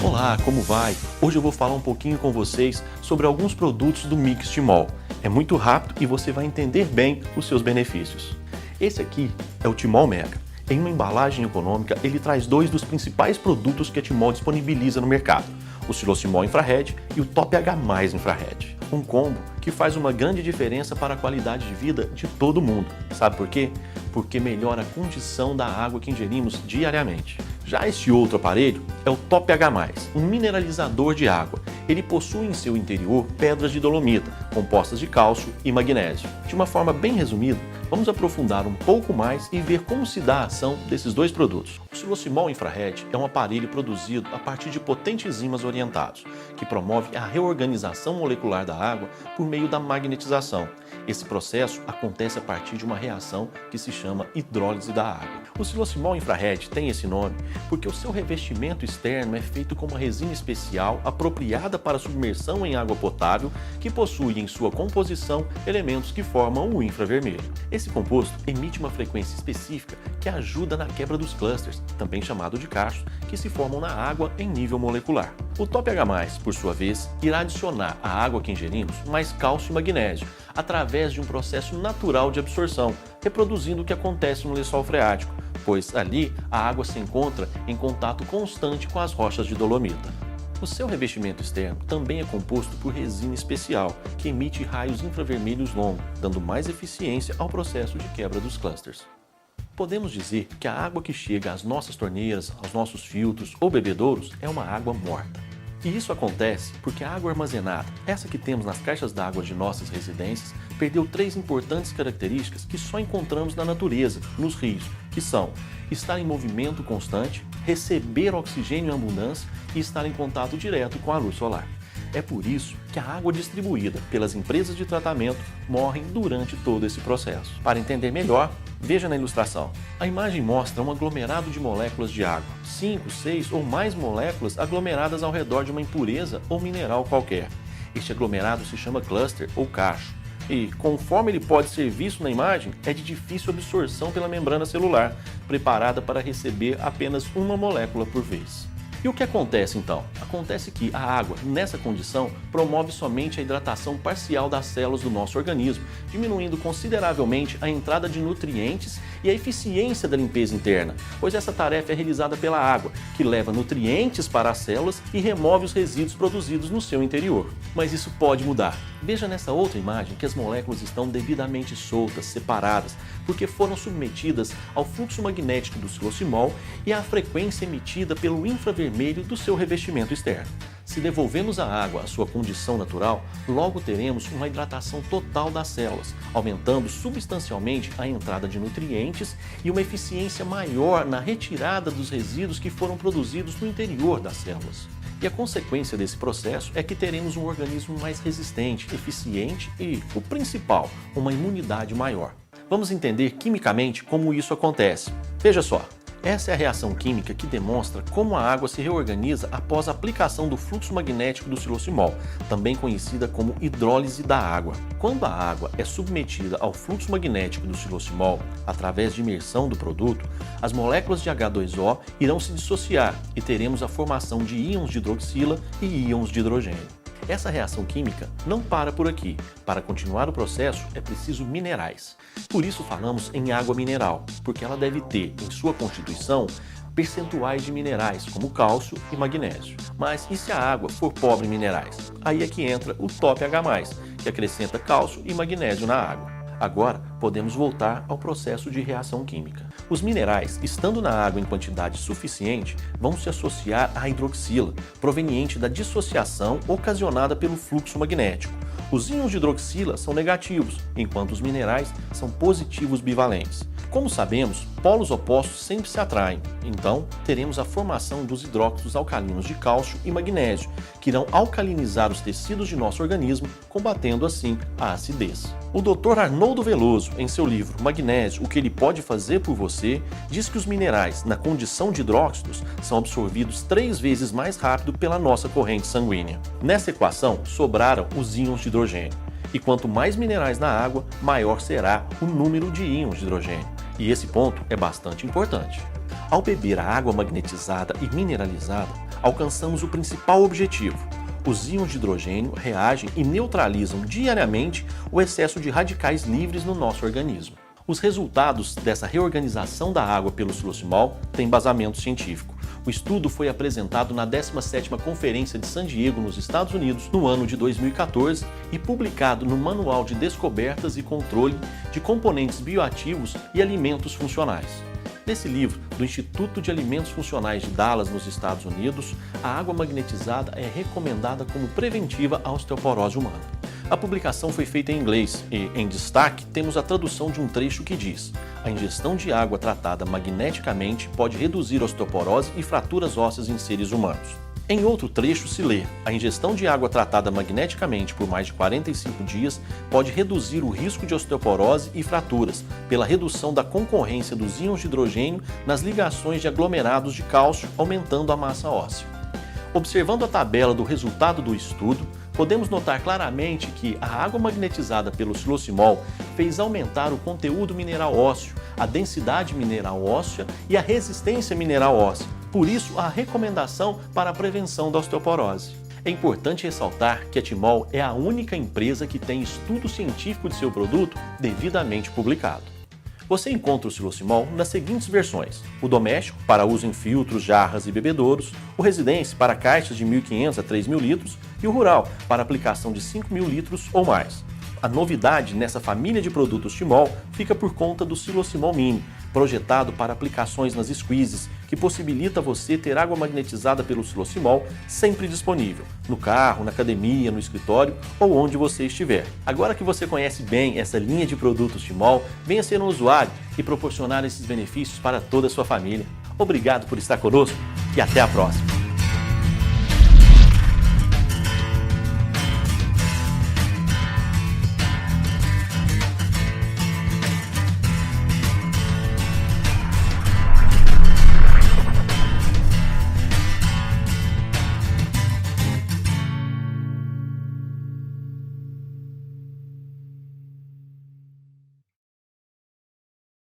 Olá, como vai? Hoje eu vou falar um pouquinho com vocês sobre alguns produtos do Mix Timol. É muito rápido e você vai entender bem os seus benefícios. Esse aqui é o Timol Mega. Em uma embalagem econômica, ele traz dois dos principais produtos que a Timol disponibiliza no mercado: o Silocimol Infrared e o Top H+ Infrared. Um combo que faz uma grande diferença para a qualidade de vida de todo mundo. Sabe por quê? Porque melhora a condição da água que ingerimos diariamente. Já este outro aparelho é o Top H+, um mineralizador de água. Ele possui em seu interior pedras de dolomita, compostas de cálcio e magnésio. De uma forma bem resumida, vamos aprofundar um pouco mais e ver como se dá a ação desses dois produtos. O Silocimol Infrared é um aparelho produzido a partir de potentes ímãs orientados, que promove a reorganização molecular da água por meio da magnetização. Esse processo acontece a partir de uma reação que se chama hidrólise da água. O Silocimol Infrared tem esse nome porque o seu revestimento externo é feito com uma resina especial apropriada para submersão em água potável, que possui em sua composição elementos que formam o infravermelho. Esse composto emite uma frequência específica que ajuda na quebra dos clusters, também chamado de cachos, que se formam na água em nível molecular. O Top H+, por sua vez, irá adicionar à água que ingerimos mais cálcio e magnésio, através de um processo natural de absorção, reproduzindo o que acontece no lençol freático, pois ali a água se encontra em contato constante com as rochas de dolomita. O seu revestimento externo também é composto por resina especial, que emite raios infravermelhos longos, dando mais eficiência ao processo de quebra dos clusters. Podemos dizer que a água que chega às nossas torneiras, aos nossos filtros ou bebedouros é uma água morta. E isso acontece porque a água armazenada, essa que temos nas caixas d'água de nossas residências, perdeu três importantes características que só encontramos na natureza, nos rios, que são estar em movimento constante, receber oxigênio em abundância e estar em contato direto com a luz solar. É por isso que a água distribuída pelas empresas de tratamento morre durante todo esse processo. Para entender melhor, veja na ilustração. A imagem mostra um aglomerado de moléculas de água, 5, 6 ou mais moléculas aglomeradas ao redor de uma impureza ou mineral qualquer. Este aglomerado se chama cluster ou cacho. E, conforme ele pode ser visto na imagem, é de difícil absorção pela membrana celular, preparada para receber apenas uma molécula por vez. E o que acontece então? Acontece que a água, nessa condição, promove somente a hidratação parcial das células do nosso organismo, diminuindo consideravelmente a entrada de nutrientes e a eficiência da limpeza interna, pois essa tarefa é realizada pela água, que leva nutrientes para as células e remove os resíduos produzidos no seu interior. Mas isso pode mudar. Veja nessa outra imagem que as moléculas estão devidamente soltas, separadas, porque foram submetidas ao fluxo magnético do silocimol e à frequência emitida pelo infravermelho do seu revestimento externo. Se devolvemos a água à sua condição natural, logo teremos uma hidratação total das células, aumentando substancialmente a entrada de nutrientes e uma eficiência maior na retirada dos resíduos que foram produzidos no interior das células. E a consequência desse processo é que teremos um organismo mais resistente, eficiente e, o principal, uma imunidade maior. Vamos entender quimicamente como isso acontece. Veja só. Essa é a reação química que demonstra como a água se reorganiza após a aplicação do fluxo magnético do silocimol, também conhecida como hidrólise da água. Quando a água é submetida ao fluxo magnético do silocimol, através de imersão do produto, as moléculas de H2O irão se dissociar e teremos a formação de íons de hidroxila e íons de hidrogênio. Essa reação química não para por aqui. Para continuar o processo é preciso minerais. Por isso falamos em água mineral, porque ela deve ter em sua constituição percentuais de minerais como cálcio e magnésio. Mas e se a água for pobre em minerais? Aí é que entra o Top H+, que acrescenta cálcio e magnésio na água. Agora, podemos voltar ao processo de reação química. Os minerais, estando na água em quantidade suficiente, vão se associar à hidroxila, proveniente da dissociação ocasionada pelo fluxo magnético. Os íons de hidroxila são negativos, enquanto os minerais são positivos bivalentes. Como sabemos, polos opostos sempre se atraem, então teremos a formação dos hidróxidos alcalinos de cálcio e magnésio, que irão alcalinizar os tecidos de nosso organismo, combatendo assim a acidez. O Dr. Arnoldo Veloso, em seu livro Magnésio, o que ele pode fazer por você, diz que os minerais, na condição de hidróxidos, são absorvidos 3 vezes mais rápido pela nossa corrente sanguínea. Nessa equação, sobraram os íons de hidrogênio. E quanto mais minerais na água, maior será o número de íons de hidrogênio. E esse ponto é bastante importante. Ao beber a água magnetizada e mineralizada, alcançamos o principal objetivo. Os íons de hidrogênio reagem e neutralizam diariamente o excesso de radicais livres no nosso organismo. Os resultados dessa reorganização da água pelo xilocimol têm embasamento científico. O estudo foi apresentado na 17ª Conferência de San Diego, nos Estados Unidos, no ano de 2014 e publicado no Manual de Descobertas e Controle de Componentes Bioativos e Alimentos Funcionais. Nesse livro, do Instituto de Alimentos Funcionais de Dallas, nos Estados Unidos, a água magnetizada é recomendada como preventiva à osteoporose humana. A publicação foi feita em inglês e, em destaque, temos a tradução de um trecho que diz: a ingestão de água tratada magneticamente pode reduzir osteoporose e fraturas ósseas em seres humanos. Em outro trecho se lê: a ingestão de água tratada magneticamente por mais de 45 dias pode reduzir o risco de osteoporose e fraturas, pela redução da concorrência dos íons de hidrogênio nas ligações de aglomerados de cálcio, aumentando a massa óssea. Observando a tabela do resultado do estudo, podemos notar claramente que a água magnetizada pelo xilocimol fez aumentar o conteúdo mineral ósseo, a densidade mineral óssea e a resistência mineral óssea. Por isso, a recomendação para a prevenção da osteoporose. É importante ressaltar que a Timol é a única empresa que tem estudo científico de seu produto devidamente publicado. Você encontra o xilocimol nas seguintes versões: o doméstico, para uso em filtros, jarras e bebedouros, o residência, para caixas de 1.500 a 3.000 litros, e o rural, para aplicação de 5.000 litros ou mais. A novidade nessa família de produtos Timol fica por conta do xilocimol mini, projetado para aplicações nas squeezes, que possibilita você ter água magnetizada pelo xilocimol sempre disponível, no carro, na academia, no escritório ou onde você estiver. Agora que você conhece bem essa linha de produtos Timol, venha ser um usuário e proporcionar esses benefícios para toda a sua família. Obrigado por estar conosco e até a próxima!